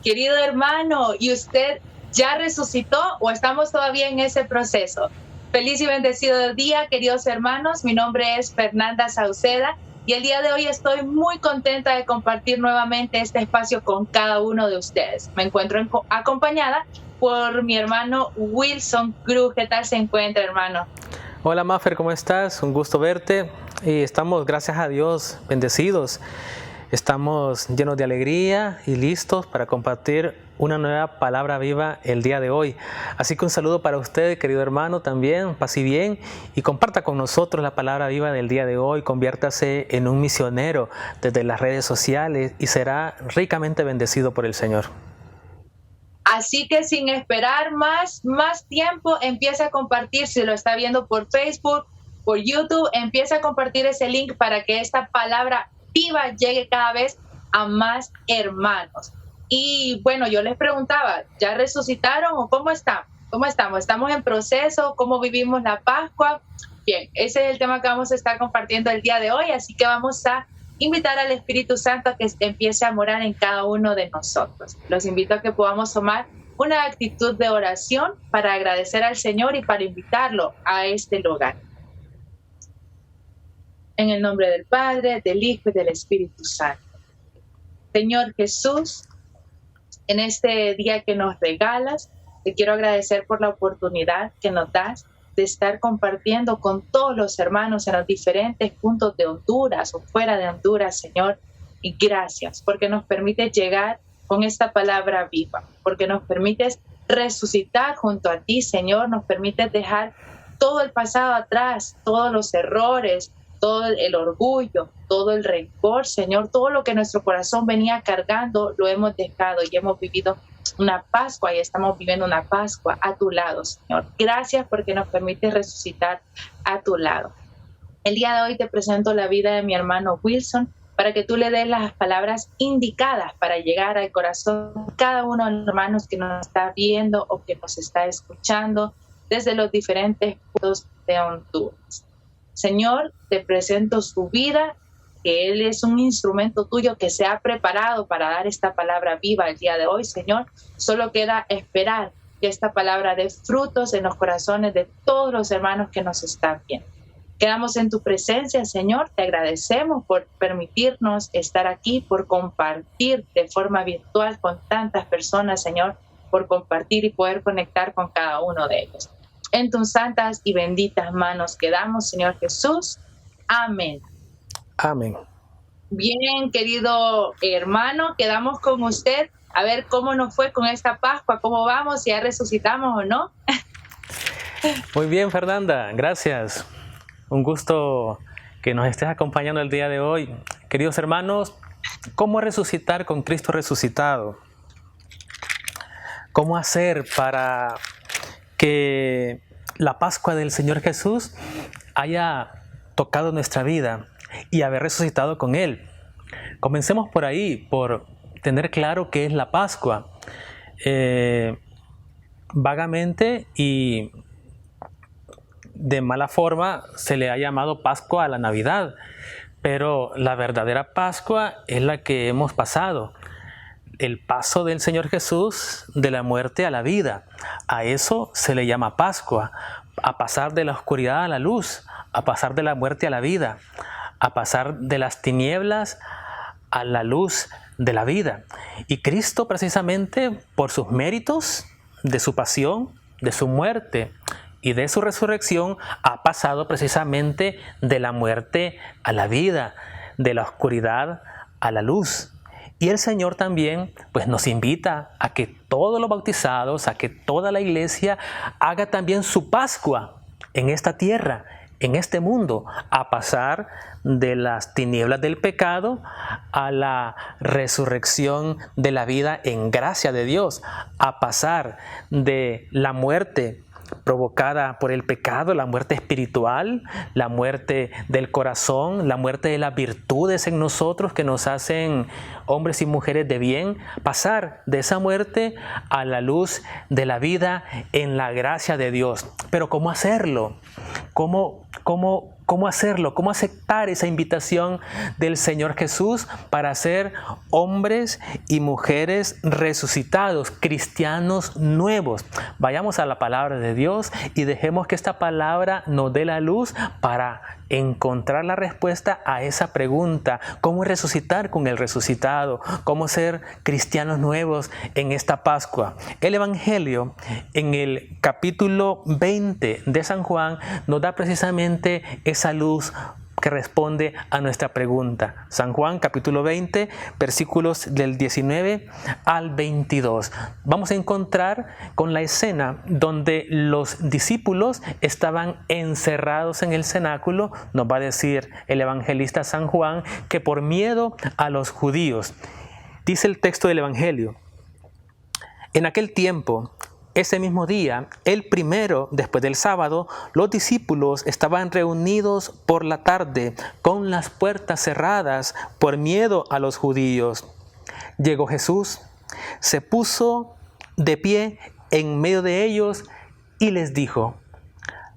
Querido hermano, ¿y usted ya resucitó o estamos todavía en ese proceso? Feliz y bendecido día, queridos hermanos. Mi nombre es Fernanda Sauceda y el día de hoy estoy muy contenta de compartir nuevamente este espacio con cada uno de ustedes. Me encuentro acompañada por mi hermano Wilson Cruz. ¿Qué tal se encuentra, hermano? Hola Maffer, ¿cómo estás? Un gusto verte. Y estamos, gracias a Dios, bendecidos. Estamos llenos de alegría y listos para compartir una nueva palabra viva el día de hoy. Así que un saludo para usted, querido hermano, también, paz y bien, y comparta con nosotros la palabra viva del día de hoy. Conviértase en un misionero desde las redes sociales y será ricamente bendecido por el Señor. Así que sin esperar más tiempo, empieza a compartir. Si lo está viendo por Facebook, por YouTube, empieza a compartir ese link para que esta palabra viva llegue cada vez a más hermanos. Y bueno, yo les preguntaba, ¿ya resucitaron o cómo están? ¿Cómo estamos? ¿Estamos en proceso? ¿Cómo vivimos la Pascua? Bien, ese es el tema que vamos a estar compartiendo el día de hoy, así que vamos a invitar al Espíritu Santo a que empiece a morar en cada uno de nosotros. Los invito a que podamos tomar una actitud de oración para agradecer al Señor y para invitarlo a este lugar. En el nombre del Padre, del Hijo y del Espíritu Santo. Señor Jesús, en este día que nos regalas, te quiero agradecer por la oportunidad que nos das de estar compartiendo con todos los hermanos en los diferentes puntos de Honduras o fuera de Honduras, Señor. Y gracias porque nos permites llegar con esta palabra viva, porque nos permites resucitar junto a ti, Señor. Nos permites dejar todo el pasado atrás, todos los errores, todo el orgullo, todo el rencor, Señor, todo lo que nuestro corazón venía cargando, lo hemos dejado y hemos vivido una Pascua y estamos viviendo una Pascua a tu lado, Señor. Gracias porque nos permites resucitar a tu lado. El día de hoy te presento la vida de mi hermano Wilson para que tú le des las palabras indicadas para llegar al corazón de cada uno de los hermanos que nos está viendo o que nos está escuchando desde los diferentes puntos de Honduras. Señor, te presento su vida, que Él es un instrumento tuyo que se ha preparado para dar esta palabra viva el día de hoy, Señor. Solo queda esperar que esta palabra dé frutos en los corazones de todos los hermanos que nos están viendo. Quedamos en tu presencia, Señor. Te agradecemos por permitirnos estar aquí, por compartir de forma virtual con tantas personas, Señor, por compartir y poder conectar con cada uno de ellos. En tus santas y benditas manos quedamos, Señor Jesús. Amén. Amén. Bien, querido hermano, quedamos con usted a ver cómo nos fue con esta Pascua, cómo vamos, si ya resucitamos o no. Muy bien, Fernanda, gracias. Un gusto que nos estés acompañando el día de hoy. Queridos hermanos, ¿cómo resucitar con Cristo resucitado? ¿Cómo hacer para que la Pascua del Señor Jesús haya tocado nuestra vida y haber resucitado con Él? Comencemos por ahí, por tener claro qué es la Pascua. Vagamente y de mala forma se le ha llamado Pascua a la Navidad, pero la verdadera Pascua es la que hemos pasado. El paso del Señor Jesús de la muerte a la vida. A eso se le llama Pascua, a pasar de la oscuridad a la luz, a pasar de la muerte a la vida, a pasar de las tinieblas a la luz de la vida. Y Cristo, precisamente por sus méritos, de su pasión, de su muerte y de su resurrección, ha pasado precisamente de la muerte a la vida, de la oscuridad a la luz. Y el Señor también pues, nos invita a que todos los bautizados, a que toda la iglesia haga también su Pascua en esta tierra, en este mundo, a pasar de las tinieblas del pecado a la resurrección de la vida en gracia de Dios, a pasar de la muerte provocada por el pecado, la muerte espiritual, la muerte del corazón, la muerte de las virtudes en nosotros que nos hacen hombres y mujeres de bien, pasar de esa muerte a la luz de la vida en la gracia de Dios. Pero ¿cómo hacerlo? ¿Cómo ¿Cómo hacerlo? ¿Cómo aceptar esa invitación del Señor Jesús para ser hombres y mujeres resucitados, cristianos nuevos? Vayamos a la palabra de Dios y dejemos que esta palabra nos dé la luz para encontrar la respuesta a esa pregunta. ¿Cómo resucitar con el resucitado? ¿Cómo ser cristianos nuevos en esta Pascua? El Evangelio en el capítulo 20 de San Juan nos da precisamente esa luz que responde a nuestra pregunta. San Juan capítulo 20, versículos del 19 al 22. Vamos a encontrar con la escena donde los discípulos estaban encerrados en el cenáculo. Nos va a decir el evangelista San Juan que por miedo a los judíos. Dice el texto del Evangelio: en aquel tiempo, ese mismo día, el primero después del sábado, los discípulos estaban reunidos por la tarde con las puertas cerradas por miedo a los judíos. Llegó Jesús, se puso de pie en medio de ellos y les dijo: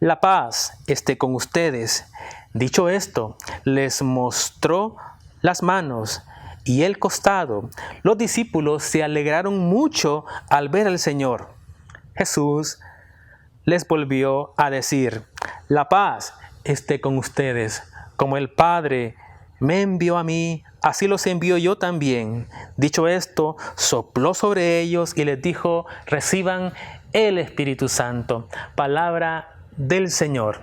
la paz esté con ustedes. Dicho esto, les mostró las manos y el costado. Los discípulos se alegraron mucho al ver al Señor. Jesús les volvió a decir: la paz esté con ustedes. Como el Padre me envió a mí, así los envío yo también. Dicho esto, sopló sobre ellos y les dijo: reciban el Espíritu Santo. Palabra del Señor.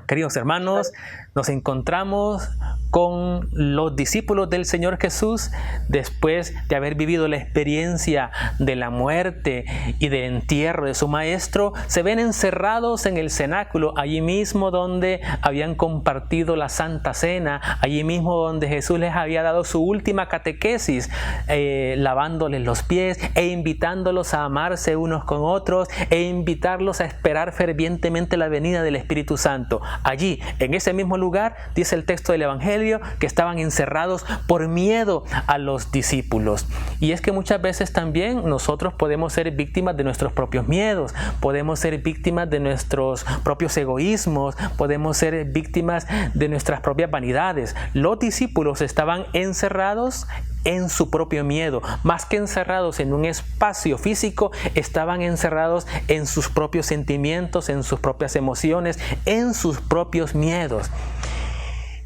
Queridos hermanos, nos encontramos con los discípulos del Señor Jesús después de haber vivido la experiencia de la muerte y del entierro de su maestro. Se ven encerrados en el cenáculo, allí mismo donde habían compartido la Santa Cena, allí mismo donde Jesús les había dado su última catequesis, lavándoles los pies e invitándolos a amarse unos con otros e invitarlos a esperar fervientemente la venida del Espíritu Santo. Allí, en ese mismo lugar, dice el texto del Evangelio, que estaban encerrados por miedo a los discípulos. Y es que muchas veces también nosotros podemos ser víctimas de nuestros propios miedos, podemos ser víctimas de nuestros propios egoísmos, podemos ser víctimas de nuestras propias vanidades. Los discípulos estaban encerrados en su propio miedo, más que encerrados en un espacio físico, estaban encerrados en sus propios sentimientos, en sus propias emociones, en sus propios miedos.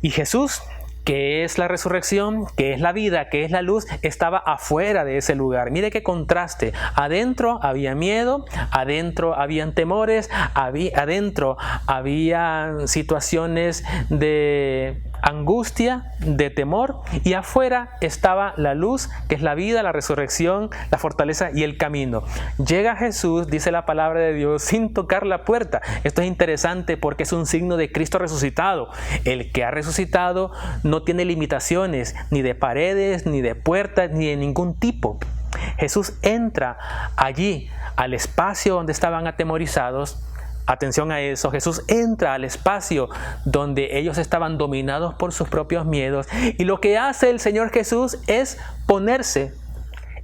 Y Jesús, que es la resurrección, que es la vida, que es la luz, estaba afuera de ese lugar. Mire qué contraste. Adentro había miedo, adentro habían temores, adentro había situaciones de angustia, de temor, y afuera estaba la luz, que es la vida, la resurrección, la fortaleza y el camino. Llega Jesús, dice la palabra de Dios, sin tocar la puerta. Esto es interesante porque es un signo de Cristo resucitado. El que ha resucitado no tiene limitaciones, ni de paredes, ni de puertas, ni de ningún tipo. Jesús entra allí al espacio donde estaban atemorizados. Atención a eso, Jesús entra al espacio donde ellos estaban dominados por sus propios miedos, y lo que hace el Señor Jesús es ponerse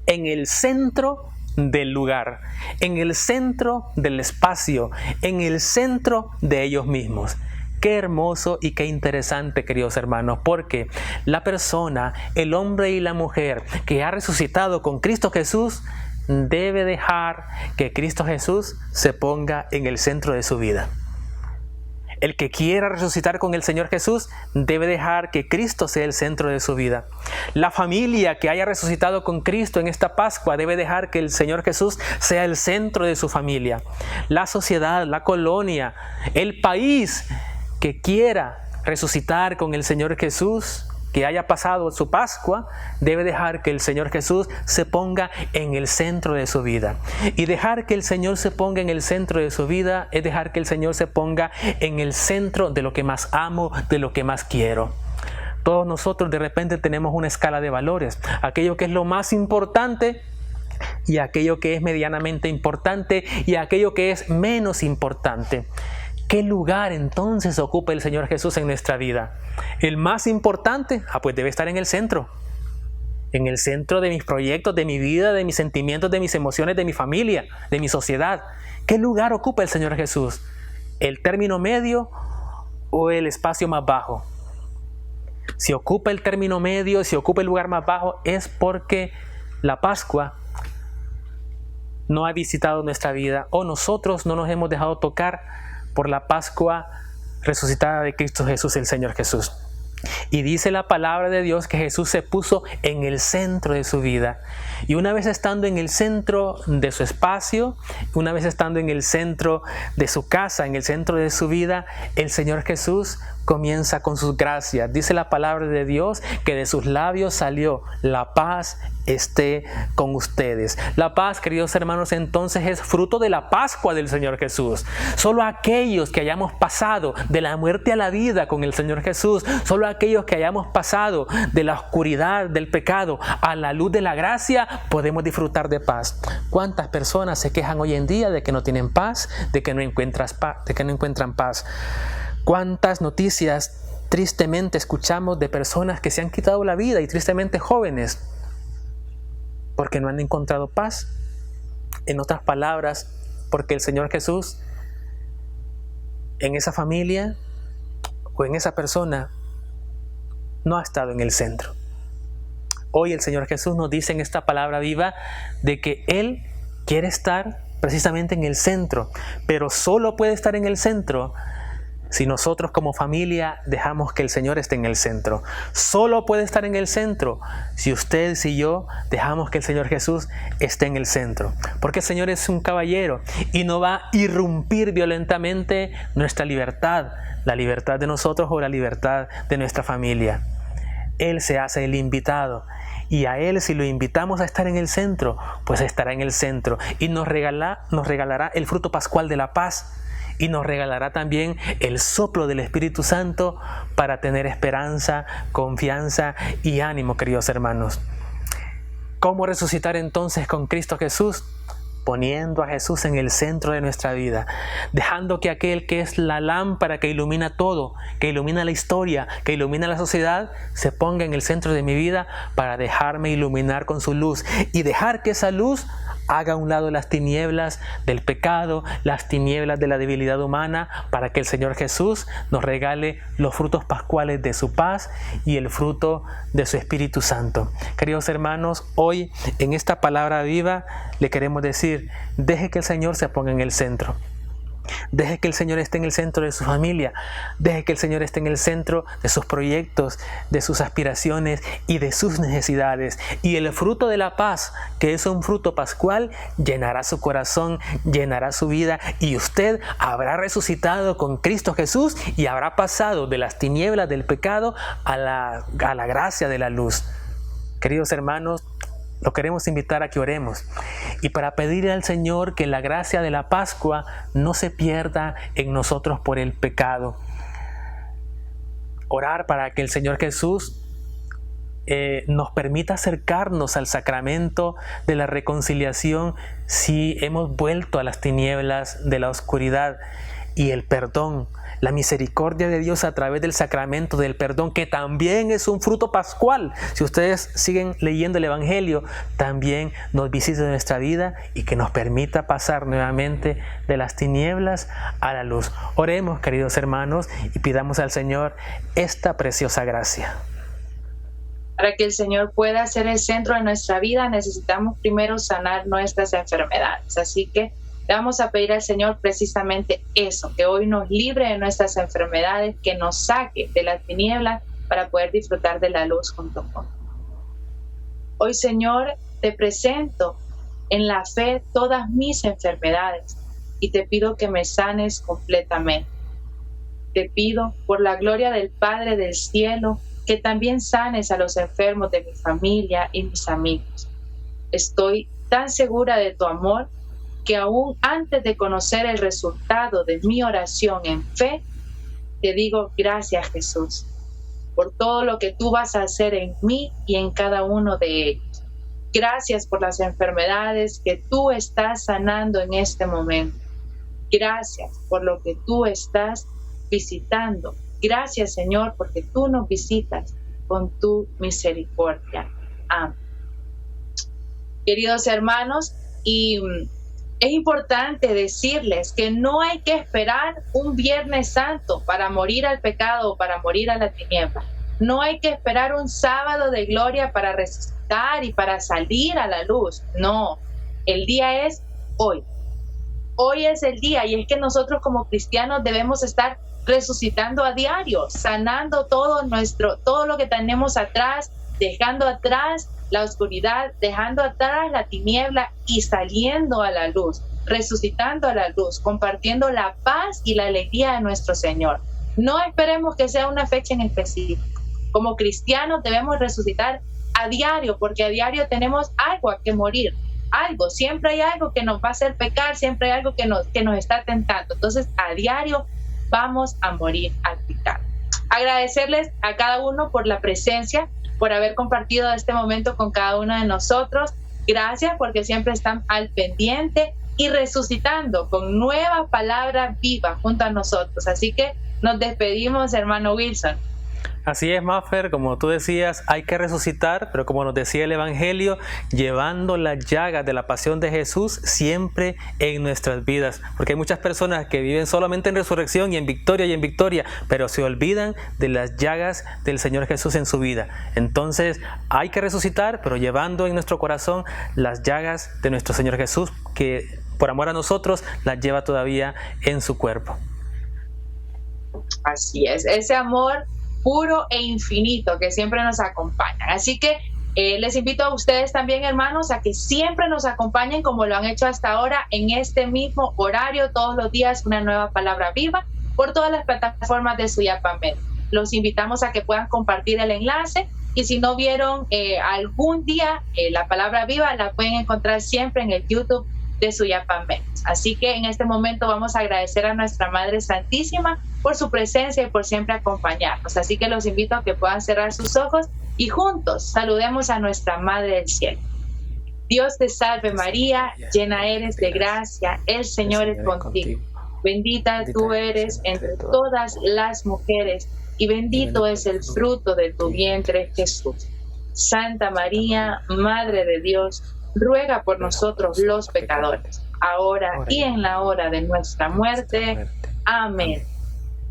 en el centro del lugar, en el centro del espacio, en el centro de ellos mismos. Qué hermoso y qué interesante, queridos hermanos, porque la persona, el hombre y la mujer que ha resucitado con Cristo Jesús, debe dejar que Cristo Jesús se ponga en el centro de su vida. El que quiera resucitar con el Señor Jesús debe dejar que Cristo sea el centro de su vida. La familia que haya resucitado con Cristo en esta Pascua debe dejar que el Señor Jesús sea el centro de su familia. La sociedad, la colonia, el país que quiera resucitar con el Señor Jesús, que haya pasado su Pascua, debe dejar que el Señor Jesús se ponga en el centro de su vida. Y dejar que el Señor se ponga en el centro de su vida es dejar que el Señor se ponga en el centro de lo que más amo, de lo que más quiero. Todos nosotros de repente tenemos una escala de valores. Aquello que es lo más importante y aquello que es medianamente importante y aquello que es menos importante. ¿Qué lugar entonces ocupa el Señor Jesús en nuestra vida? El más importante, pues debe estar en el centro de mis proyectos, de mi vida, de mis sentimientos, de mis emociones, de mi familia, de mi sociedad. ¿Qué lugar ocupa el Señor Jesús? ¿El término medio o el espacio más bajo. Si ocupa el término medio, si ocupa el lugar más bajo, es porque la Pascua no ha visitado nuestra vida, o nosotros no nos hemos dejado tocar por la Pascua resucitada de Cristo Jesús, el Señor Jesús. Y dice la palabra de Dios que Jesús se puso en el centro de su vida. Y una vez estando en el centro de su espacio, una vez estando en el centro de su casa, en el centro de su vida, el Señor Jesús comienza con sus gracias. Dice la palabra de Dios que de sus labios salió: la paz esté con ustedes. La paz, queridos hermanos, entonces es fruto de la Pascua del Señor Jesús. Solo aquellos que hayamos pasado de la muerte a la vida con el Señor Jesús, solo aquellos que hayamos pasado de la oscuridad del pecado a la luz de la gracia, podemos disfrutar de paz. ¿Cuántas personas se quejan hoy en día de que no tienen paz, de que no encuentran paz? ¿Cuántas noticias tristemente escuchamos de personas que se han quitado la vida, y tristemente jóvenes, porque no han encontrado paz? En otras palabras, porque el Señor Jesús en esa familia o en esa persona no ha estado en el centro. Hoy el Señor Jesús nos dice en esta palabra viva de que Él quiere estar precisamente en el centro, pero solo puede estar en el centro si nosotros como familia dejamos que el Señor esté en el centro. Solo puede estar en el centro si usted y yo dejamos que el Señor Jesús esté en el centro. Porque el Señor es un caballero y no va a irrumpir violentamente nuestra libertad, la libertad de nosotros o la libertad de nuestra familia. Él se hace el invitado. Y a Él, si lo invitamos a estar en el centro, pues estará en el centro y nos regalará el fruto pascual de la paz. Y nos regalará también el soplo del Espíritu Santo para tener esperanza, confianza y ánimo, queridos hermanos. ¿Cómo resucitar entonces con Cristo Jesús? Poniendo a Jesús en el centro de nuestra vida, dejando que aquel que es la lámpara que ilumina todo, que ilumina la historia, que ilumina la sociedad, se ponga en el centro de mi vida para dejarme iluminar con su luz y dejar que esa luz haga a un lado las tinieblas del pecado, las tinieblas de la debilidad humana, para que el Señor Jesús nos regale los frutos pascuales de su paz y el fruto de su Espíritu Santo. Queridos hermanos, hoy en esta palabra viva le queremos decir: deje que el Señor se ponga en el centro. Deje que el Señor esté en el centro de su familia. Deje que el Señor esté en el centro de sus proyectos, de sus aspiraciones y de sus necesidades. Y el fruto de la paz, que es un fruto pascual, llenará su corazón, llenará su vida, y usted habrá resucitado con Cristo Jesús y habrá pasado de las tinieblas del pecado a la gracia de la luz. Queridos hermanos, lo queremos invitar a que oremos y para pedirle al Señor que la gracia de la Pascua no se pierda en nosotros por el pecado. Orar para que el Señor Jesús nos permita acercarnos al sacramento de la reconciliación si hemos vuelto a las tinieblas de la oscuridad, y el perdón, la misericordia de Dios a través del sacramento del perdón, que también es un fruto pascual. Si ustedes siguen leyendo el Evangelio, también nos visite en nuestra vida y que nos permita pasar nuevamente de las tinieblas a la luz. Oremos, queridos hermanos, y pidamos al Señor esta preciosa gracia. Para que el Señor pueda ser el centro de nuestra vida, necesitamos primero sanar nuestras enfermedades. Así que le vamos a pedir al Señor precisamente eso, que hoy nos libre de nuestras enfermedades, que nos saque de las tinieblas para poder disfrutar de la luz junto con Él. Hoy, Señor, te presento en la fe todas mis enfermedades y te pido que me sanes completamente. Te pido, por la gloria del Padre del cielo, que también sanes a los enfermos de mi familia y mis amigos. Estoy tan segura de tu amor que aún antes de conocer el resultado de mi oración en fe, te digo gracias, Jesús, por todo lo que tú vas a hacer en mí y en cada uno de ellos. Gracias por las enfermedades que tú estás sanando en este momento. Gracias por lo que tú estás visitando. Gracias, Señor, porque tú nos visitas con tu misericordia. Amén. Queridos hermanos, y Es importante decirles que no hay que esperar un Viernes Santo para morir al pecado o para morir a la tiniebla. No hay que esperar un sábado de gloria para resucitar y para salir a la luz. No, el día es hoy. Hoy es el día, y es que nosotros como cristianos debemos estar resucitando a diario, sanando todo lo que tenemos atrás, dejando atrás la oscuridad, dejando atrás la tiniebla y saliendo a la luz, resucitando a la luz, compartiendo la paz y la alegría de nuestro Señor. No esperemos que sea una fecha en específico. Como cristianos debemos resucitar a diario, porque a diario tenemos algo a que morir. Algo, siempre hay algo que nos va a hacer pecar, siempre hay algo que nos está tentando. Entonces, a diario vamos a morir al pecado. Agradecerles a cada uno por la presencia, por haber compartido este momento con cada uno de nosotros. Gracias porque siempre están al pendiente y resucitando con nueva palabra viva junto a nosotros. Así que nos despedimos, hermano Wilson. Así es, Maffer, como tú decías, hay que resucitar, pero como nos decía el Evangelio, llevando las llagas de la pasión de Jesús siempre en nuestras vidas. Porque hay muchas personas que viven solamente en resurrección y en victoria, pero se olvidan de las llagas del Señor Jesús en su vida. Entonces, hay que resucitar, pero llevando en nuestro corazón las llagas de nuestro Señor Jesús, que por amor a nosotros las lleva todavía en su cuerpo. Así es, ese amor puro e infinito que siempre nos acompaña. Así que les invito a ustedes también, hermanos, a que siempre nos acompañen como lo han hecho hasta ahora en este mismo horario, todos los días una nueva palabra viva por todas las plataformas de Suyapamed. Los invitamos a que puedan compartir el enlace, y si no vieron algún día la palabra viva, la pueden encontrar siempre en el YouTube de Suyapamed. Así que en este momento vamos a agradecer a nuestra Madre Santísima por su presencia y por siempre acompañarnos. Así que los invito a que puedan cerrar sus ojos y juntos saludemos a nuestra Madre del Cielo. Dios te salve María, llena eres de gracia, el Señor es contigo. Bendita tú eres entre todas las mujeres y bendito es el fruto de tu vientre, Jesús. Santa María, Madre de Dios, ruega por nosotros los pecadores, ahora y en la hora de nuestra muerte. Amén.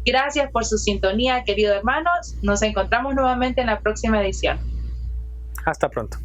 Gracias por su sintonía, queridos hermanos. Nos encontramos nuevamente en la próxima edición. Hasta pronto.